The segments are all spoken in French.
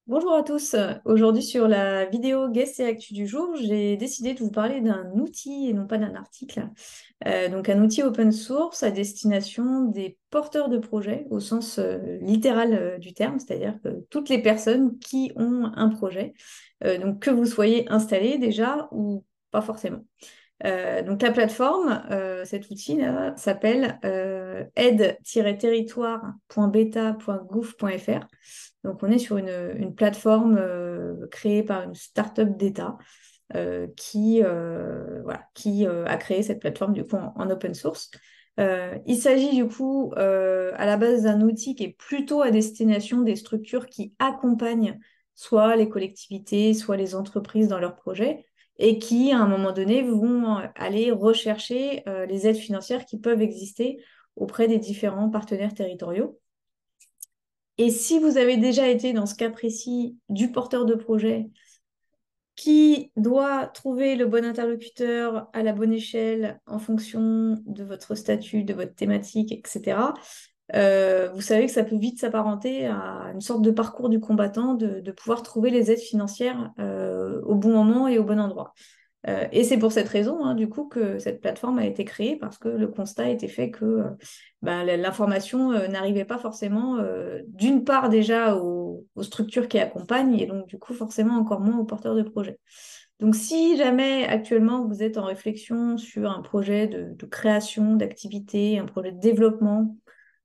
Bonjour à tous. Aujourd'hui sur la vidéo Guest et Actu du jour, j'ai décidé de vous parler d'un outil et non pas d'un article. Donc un outil open source à destination des porteurs de projets au sens littéral du terme, c'est-à-dire que toutes les personnes qui ont un projet, donc que vous soyez installé déjà ou pas forcément. Donc la plateforme, cet outil-là, s'appelle aide-territoire.beta.gouv.fr. Donc on est sur une plateforme créée par une start-up d'État qui a créé cette plateforme du coup en open source. Il s'agit du coup à la base d'un outil qui est plutôt à destination des structures qui accompagnent soit les collectivités, soit les entreprises dans leurs projets et qui, à un moment donné, vont aller rechercher les aides financières qui peuvent exister auprès des différents partenaires territoriaux. Et si vous avez déjà été dans ce cas précis du porteur de projet qui doit trouver le bon interlocuteur à la bonne échelle en fonction de votre statut, de votre thématique, etc., vous savez que ça peut vite s'apparenter à une sorte de parcours du combattant de pouvoir trouver les aides financières au bon moment et au bon endroit. Et c'est pour cette raison, hein, du coup, que cette plateforme a été créée, parce que le constat a été fait que l'information n'arrivait pas forcément, d'une part déjà aux structures qui accompagnent, et donc du coup forcément encore moins aux porteurs de projets. Donc si jamais actuellement vous êtes en réflexion sur un projet de création, d'activité, un projet de développement,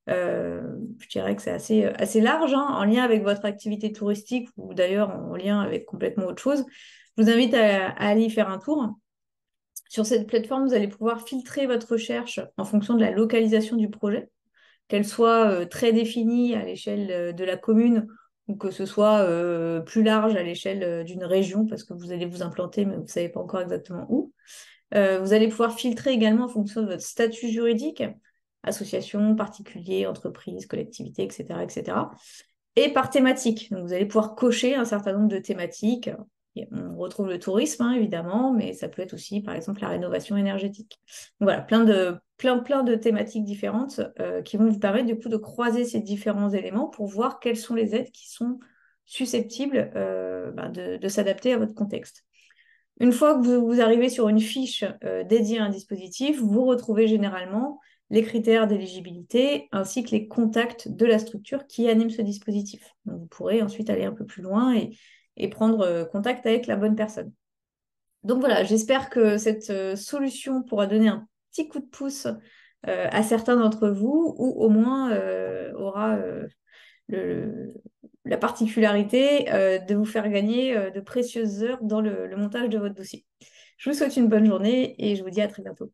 je dirais que c'est assez large, hein, en lien avec votre activité touristique ou d'ailleurs en lien avec complètement autre chose. Je vous invite à aller y faire un tour. Sur cette plateforme, vous allez pouvoir filtrer votre recherche en fonction de la localisation du projet, qu'elle soit très définie à l'échelle de la commune ou que ce soit plus large à l'échelle d'une région parce que vous allez vous implanter, mais vous ne savez pas encore exactement où. Vous allez pouvoir filtrer également en fonction de votre statut juridique, association, particulier, entreprise, collectivité, etc., etc. Et par thématique. Donc, vous allez pouvoir cocher un certain nombre de thématiques. Et on retrouve le tourisme, hein, évidemment, mais ça peut être aussi, par exemple, la rénovation énergétique. Donc, voilà, plein de thématiques différentes qui vont vous permettre du coup de croiser ces différents éléments pour voir quelles sont les aides qui sont susceptibles de s'adapter à votre contexte. Une fois que vous arrivez sur une fiche dédiée à un dispositif, vous retrouvez généralement les critères d'éligibilité ainsi que les contacts de la structure qui anime ce dispositif. Donc, vous pourrez ensuite aller un peu plus loin et prendre contact avec la bonne personne. Donc voilà, j'espère que cette solution pourra donner un petit coup de pouce à certains d'entre vous ou au moins aura le- la particularité de vous faire gagner de précieuses heures dans le montage de votre dossier. Je vous souhaite une bonne journée et je vous dis à très bientôt.